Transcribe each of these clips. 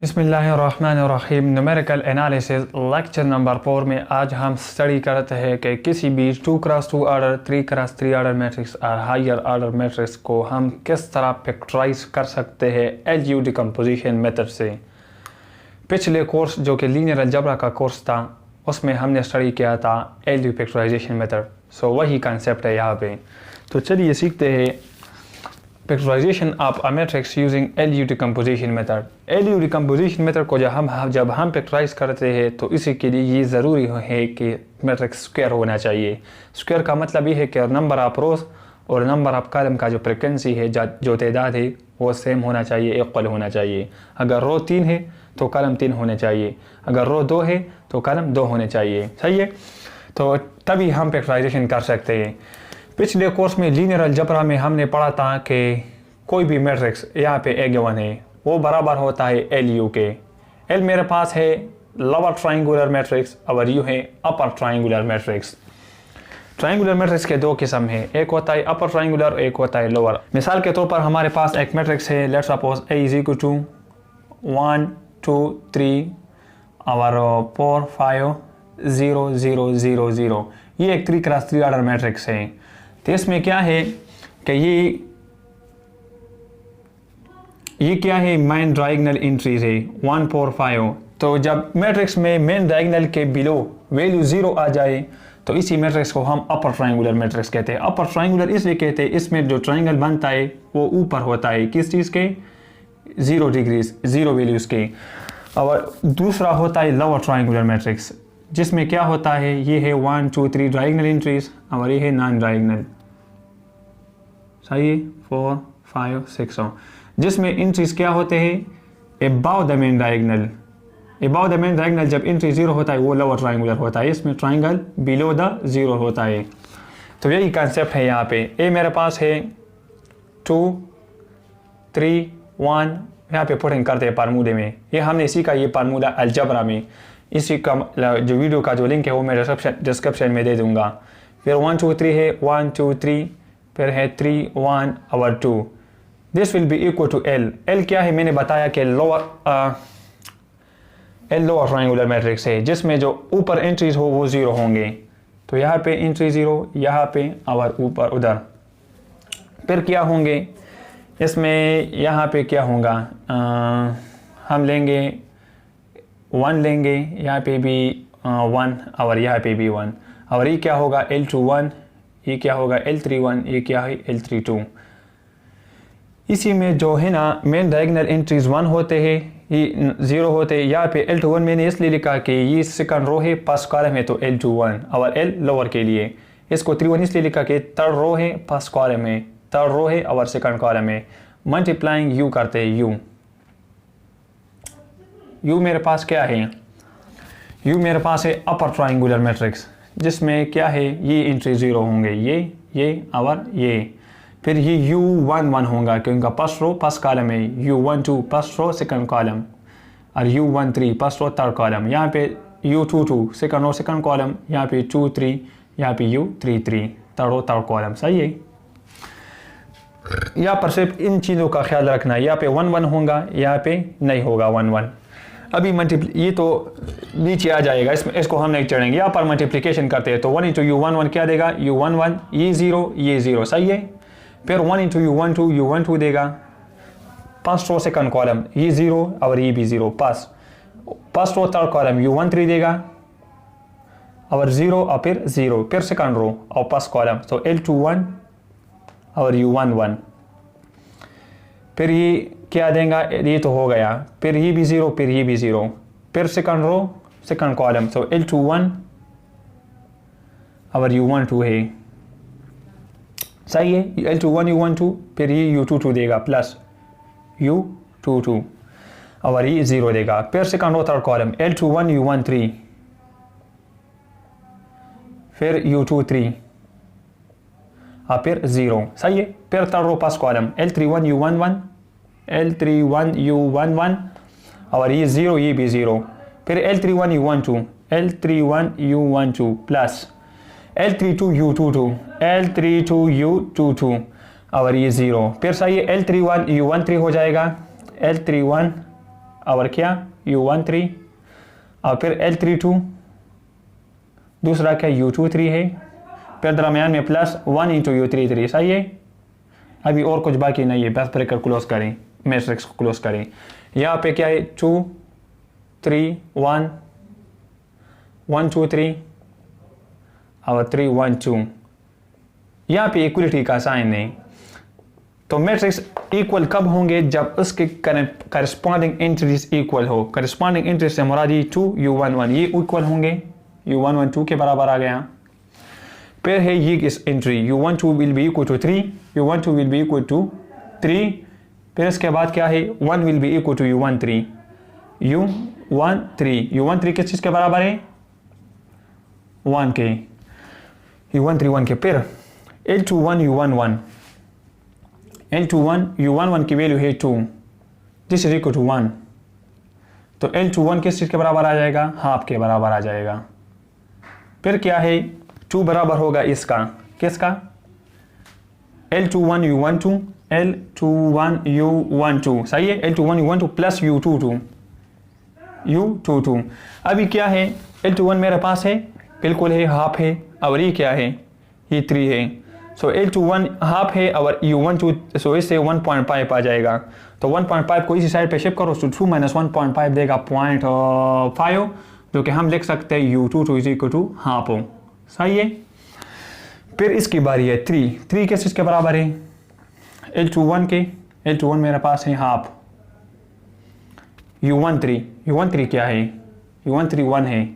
बिस्मिल्लाहिर्रहमानिर्रहीम। Numerical analysis lecture number 4 में आज हम स्टडी करते हैं कि किसी भी 2x2 order 3x3 order matrix और हायर ऑर्डर मैट्रिक्स को हम किस तरह फैक्टराइज कर सकते हैं एलयू डिकम्पोजिशन मेथड से। पिछले कोर्स जो कि लीनियर अलजेब्रा का कोर्स था उसमें हमने स्टडी किया था एलयू फैक्टराइजेशन मेथड। सो वही कंसेप्ट है यहाँ पे। तो चलिए सीखते हैं factorization of a matrix using LU decomposition method. LU decomposition method को जब हम फैक्टराइज करते हैं तो इसी के लिए ये ज़रूरी है कि मैट्रिक्स स्क्वायर होना चाहिए। स्क्वायर का मतलब ये है कि नंबर ऑफ रोज और नंबर ऑफ कॉलम का जो फ्रिक्वेंसी है जो तादाद है वो सेम होना चाहिए, इक्वल होना चाहिए। अगर रो 3 है तो कॉलम 3 होने चाहिए, अगर रो 2 है तो कॉलम 2 होने चाहिए। सही है, तो तभी हम फैक्टराइजेशन कर सकते हैं। पिछले कोर्स में लीनियर अलजेब्रा में हमने पढ़ा था कि कोई भी मैट्रिक्स यहाँ पे ए गिवन है वो बराबर होता है एल यू के। एल मेरे पास है लोअर ट्राइंगुलर मैट्रिक्स और यू है upper triangular matrix. Triangular matrix के दो किस्म है, एक होता है अपर ट्राइंगुलर, एक होता है लोअर। मिसाल के तौर पर हमारे पास एक मैट्रिक्स है, let's suppose A is equal to 1 2 3 और 4 5 0 0 0 0। ये एक 3x3 ऑर्डर मैट्रिक्स है। तो इसमें क्या है कि ये क्या है, मेन डायगोनल एंट्रीज है 1 4 5। तो जब मैट्रिक्स में मेन डायगोनल के बिलो वैल्यू 0 आ जाए तो इसी मैट्रिक्स को हम अपर ट्रायंगुलर मैट्रिक्स कहते हैं। अपर ट्रायंगुलर इसलिए कहते हैं इसमें जो ट्रायंगल बनता है वो ऊपर होता है, किस चीज़ के, 0 डिग्रीज 0 वैल्यूज़ के। और दूसरा होता है लोअर ट्रायंगुलर मैट्रिक्स जिसमें क्या होता है, ये है 1 2 3 डायगोनल एंट्रीज और ये है नॉन डायगोनल। सही है, 4 5 6, जिसमें एंट्रीज क्या होते हैं, above the main diagonal. Above the main diagonal जब एंट्री 0 होता है वो लोअर ट्रायंगुलर होता है, इसमें ट्रायंगल बिलो द 0 होता है। तो यही कंसेप्ट है यहाँ पे। ए मेरे पास है 2 3 1, यहाँ पे पुटिंग करते हैं फार्मूले में। ये हमने सीखा ये फार्मूला अलजेब्रा में। इसी का जो वीडियो का जो लिंक है वो मैं डिस्क्रिप्शन में दे दूंगा। फिर 1 2 3 है, 1 2 3, फिर है 3 1 और 2। This will be equal to L. L क्या है, मैंने बताया कि एल लोअर ट्रायंगुलर मैट्रिक्स है जिसमें जो ऊपर एंट्रीज हो वो 0 होंगे। तो यहाँ पे एंट्री 0, यहाँ पे और ऊपर उधर। फिर क्या होंगे इसमें, यहाँ पे क्या होगा, हम लेंगे 1 लेंगे, यहाँ पे भी 1 और यहाँ पे भी 1। और ये क्या होगा L21, ये क्या होगा L31, ये क्या है L32। इसी में जो है ना मेन डायगोनल एंट्रीज 1 होते हैं, ये 0 होते हैं। यहाँ पे L21 मैंने इसलिए लिखा कि ये सेकंड रो है, फर्स्ट कॉलम है तो L21। और L लोअर के लिए इसको 31 इसलिए लिखा कि थर्ड रो है, फर्स्ट कॉलम है, थर्ड रो है और सेकंड कॉलम है। मल्टीप्लाइंग यू करते हैं, यू मेरे पास क्या है, यू मेरे पास है अपर ट्रायंगुलर मैट्रिक्स जिसमें क्या है, ये एंट्री 0 होंगे, ये और ये। फिर ये U11 होगा क्योंकि फर्स्ट रो फर्स्ट कॉलम है, U12 first row second column और U13 first row third column. यहाँ पे U22 second row second column, यहाँ पे 2 3, यहाँ पे U33 third row third column. सही है, यहाँ पर सिर्फ इन चीज़ों का ख्याल रखना है। यहाँ पे 1 1 होगा, यहाँ पे नहीं होगा 1 1। अभी ये तो नीचे आ जाएगा, इसको हम नहीं चढ़ेंगे। यहाँ पर मल्टीप्लिकेशन करते हैं तो 1 इंटू U11 क्या देगा, U11, ये 0 ये 0। सही है। फिर 1 इंटू U12 देगा, फर्स्ट रो सेकंड कॉलम, ये 0 और ये भी 0। First row third column U13 देगा और 0 और फिर 0, फिर सेकंड रो और फर्स्ट कॉलम तो L21 और U11। फिर ये क्या देगा, ये तो हो गया, फिर ये भी 0, फिर ये भी 0, फिर सेकंड रो सेकंड कॉलम तो L21 और U12 है। सही है, L21 U12, फिर ये U22 देगा प्लस U22 और ये 0 देगा, फिर second row third column L21 U13, फिर U23 और फिर 0। सही है। फिर third row first column L31 U11 और ये 0 ये भी 0, फिर L31 U12 plus L32 U22 और ये 0। फिर सही है, L31 U13 हो जाएगा, L31 और क्या U13 और फिर L32, दूसरा क्या U23 है, फिर दरमियान में प्लस 1 इंटू U33। सही है, अभी और कुछ बाकी नहीं है, बस ब्रैकेट क्लोज करें, मैट्रिक्स को क्लोज करें। यहाँ पे क्या है 2 3 1 1 2 3 और 3 1 2, यहाँ पे इक्वलिटी का साइन है। तो मैट्रिक्स इक्वल कब होंगे, जब उसके करस्पॉन्डिंग एंट्रीज इक्वल हो। करस्पॉन्डिंग एंट्रीज से मुरादी 2 U11 ये इक्वल होंगे, U11 2 के बराबर आ गया। फिर है ये इस entry U12 will be equal to 3, U12 will be equal to 3। फिर इसके बाद क्या है 1 will be equal to U13, U13 किस चीज़ के बराबर है 1 के, U13 1 के। फिर L21 U11, L21 U11 की वैल्यू है 2, दिस इज इक्वल टू 1। तो L21 किस चीज़ के बराबर आ जाएगा, हाफ के बराबर आ जाएगा। फिर क्या है 2 बराबर होगा इसका, किसका L21 U12, L21 U12 सही है, L21 U12 प्लस U22। अभी क्या है L21 मेरे पास है, बिल्कुल है, हाफ है, और ये क्या है ये 3 है। सो L21 हाफ है और U12, सो इससे 1.5 आ जाएगा। तो 1.5 को इसी साइड पे शिफ्ट करो, तो 2 माइनस 1.5 देगा 0.5, जो कि हम लिख सकते हैं U22 is equal to half हो। सही है। फिर इसकी बारी है 3 किस चीज़ के बराबर है L21 के, L21 मेरे पास है हाफ, U13 क्या है U13 1 है,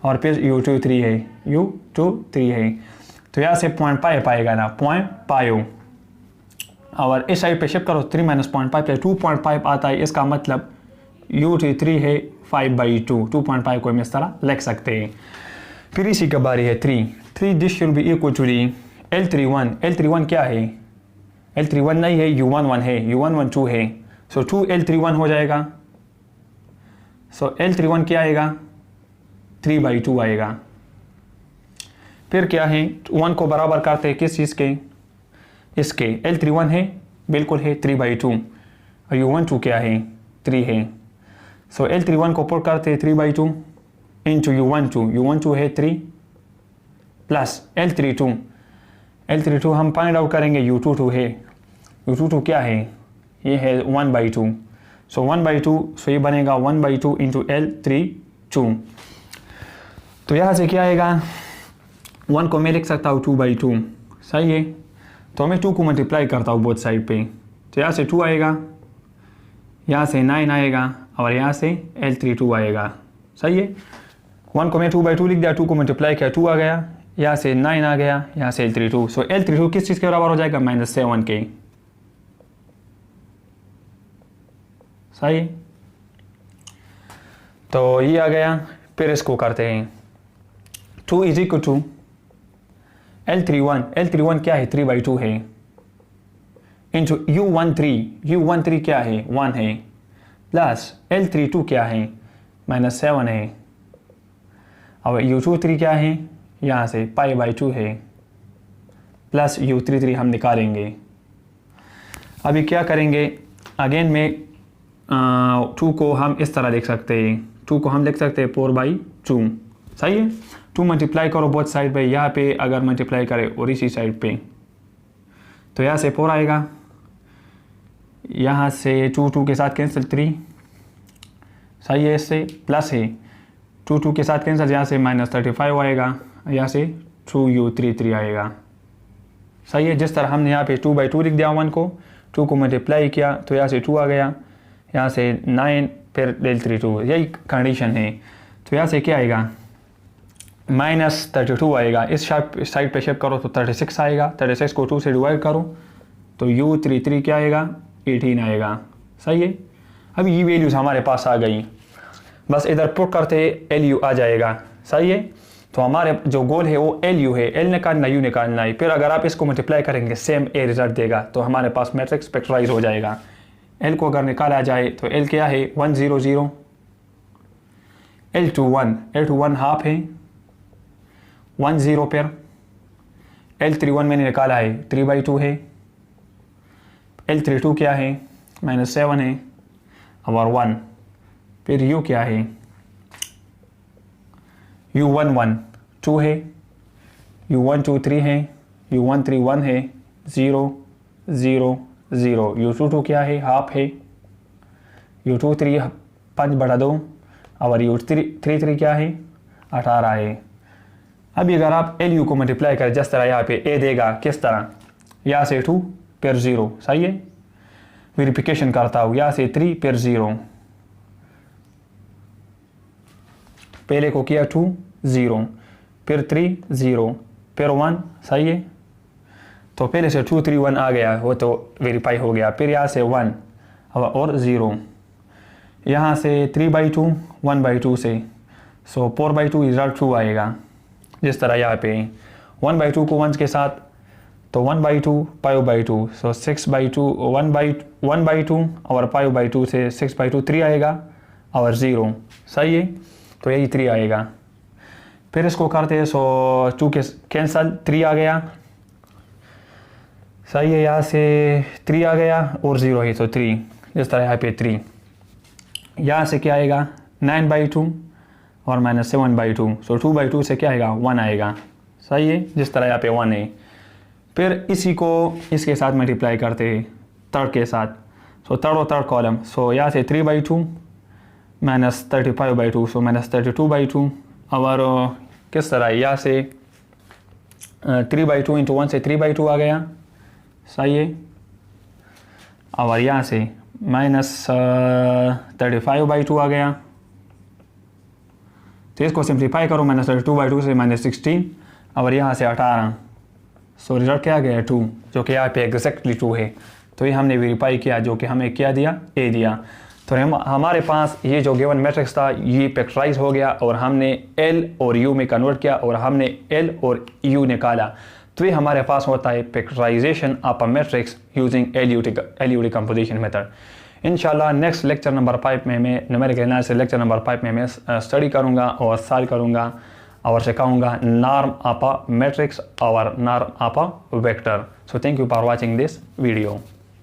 और फिर U23 है, U23 है। तो यहाँ से 0.5 आएगा ना, 0.5, और इस साइड पे शिफ्ट करो 3 माइनस 0.5 पे 2.5 आता है। इसका मतलब U23 है 5/2, 2.5 को हम इस तरह लिख सकते हैं। फिर इसी के बारे है 3 this should be equal to L31 क्या है, L31 नहीं है, U11 है, U11 2 है, सो 2 L31 हो जाएगा। सो L31 क्या आएगा 3/2 आएगा। फिर क्या है 1 को बराबर करते हैं किस चीज़ के, इसके L31 है, बिल्कुल है 3/2, और U12 क्या है 3 है। सो L31 को पुट करते हैं 3/2 इंटू U12 है 3 प्लस L32 हम फाइंड आउट करेंगे U22 है, U22 क्या है ये है 1/2, सो 1/2, सो ये बनेगा 1/2 इंटू L32। तो यहाँ से क्या आएगा 1 को मैं लिख सकता हूँ 2/2। सही है, तो मैं 2 को मल्टीप्लाई करता हूँ बोथ साइड पे, तो यहाँ से 2 आएगा, यहाँ से 9 आएगा, और यहाँ से L32 आएगा। सही है, 1 को मैं 2/2 लिख दिया, 2 को मल्टीप्लाई किया 2 आ गया, यहाँ से 9 आ गया, यहाँ से L32। सो L32 किस चीज़ के बराबर हो जाएगा -7 के। सही है, तो ये आ गया। फिर इसको करते हैं 2 इज इक्वल टू L31 क्या है 3/2 है, इंटू U13 क्या है 1 है, प्लस L32 क्या है -7 है, और U23 क्या है यहाँ से π/2 है, प्लस U33 हम निकालेंगे। अभी क्या करेंगे, अगेन में 2 को हम इस तरह लिख सकते हैं, 2 को हम लिख सकते हैं 4/2। सही है, 2 मल्टीप्लाई करो बोथ साइड पे, यहाँ पे अगर मल्टीप्लाई करें और इसी साइड पे, तो यहाँ से 4 आएगा, यहाँ से 2 के साथ कैंसिल 3। सही है, इससे प्लस है 2 के साथ कैंसिल, यहाँ से -35 आएगा, यहाँ से 2U33 आएगा। सही है, जिस तरह हमने यहाँ पे 2/2 लिख दिया 1 को, 2 को मल्टीप्लाई किया तो यहाँ से 2 आ गया, यहाँ से 9 फिर L32, यही कंडीशन है। तो यहाँ से क्या आएगा -32 आएगा, इस साइड पे शिफ्ट करो तो 36 आएगा, 36 को 2 से डिवाइड करो तो U33 क्या आएगा 18 आएगा। सही है, अभी ये वैल्यूज़ हमारे पास आ गई, बस इधर पुट करते LU आ जाएगा। सही है, तो हमारे जो गोल है वो LU है, L निकालना U निकालना है। फिर अगर आप इसको मल्टीप्लाई करेंगे सेम A रिजल्ट देगा, तो हमारे पास मैट्रिक्स फैक्टराइज हो जाएगा। L को अगर निकाला जाए तो L क्या है 1 0 0, L21 हाफ है 1 0, फिर L31 मैंने निकाला है 3/2 है, L32 क्या है -7 है, और 1, फिर u क्या है, u1 1 2 है, u1 2 3 है, u1 3 1 है, 0 0 0, u2 2 क्या है, हाफ है, u2 3 5/2 और u3 3 क्या है, 18 है। अभी अगर आप LU को मल्टीप्लाई करें जिस तरह यहाँ पे a देगा, किस तरह, यहाँ से 2 फिर 0, सही है। वेरिफिकेशन करता हूँ, यहाँ से 3 फिर 0, पहले को किया 2 0 फिर 3 0 फिर 1, सही है। तो पहले से 2 3 1 आ गया, वो तो वेरीफाई हो गया। फिर यहाँ से 1 और 0, यहाँ से 3/2 1/2 से, सो 4/2 रिजल्ट 2 आएगा। जिस तरह यहाँ पे 1/2 को 1 के साथ, तो 1/2 5/2, सो 6/2 1/2 और 5/2 से 6/2 3 आएगा और 0, सही है। तो यही 3 आएगा। फिर इसको करते हैं, सो 2 के कैंसल, 3 आ गया, सही है। यहाँ से 3 आ गया और 0 है, तो 3, जिस तरह यहाँ पे 3, यहाँ से क्या आएगा 9/2 और -7/2, सो 2/2 से क्या आएगा 1 आएगा, सही है। जिस तरह यहाँ पे 1 है। फिर इसी को इसके साथ मल्टीप्लाई करते हैं, थर्ड के साथ, सो थर्ड और थर्ड कॉलम, सो यहाँ से 3/2 -35/2, सो -32/2 और किस तरह यहाँ से 3/2 इंटू 1 से 3/2 आ गया, सही है। और यहाँ से -35/2 आ गया, तो इसको सिंप्लीफाई करो, -32/2 से -16 और यहाँ से 18, सो रिजल्ट क्या आ गया 2, जो कि यहाँ पे एग्जैक्टली 2 है। तो ये हमने वेरीफाई किया, जो कि हमें क्या दिया, ए दिया। तो हमारे पास ये जो गिवन मैट्रिक्स था ये फैक्टराइज हो गया और हमने L और U में कन्वर्ट किया और हमने L और U निकाला। तो ये हमारे पास होता है factorization of a matrix using LU decomposition method. इंशाल्लाह नेक्स्ट लेक्चर नंबर 5 में मैं न्यूमेरिकल एनालिसिस लेक्चर नंबर 5 में मैं स्टडी करूँगा और सॉल्व करूँगा और सिखाऊंगा नॉर्म ऑफ अ मैट्रिक्स और norm of a vector. So thank you for watching this video.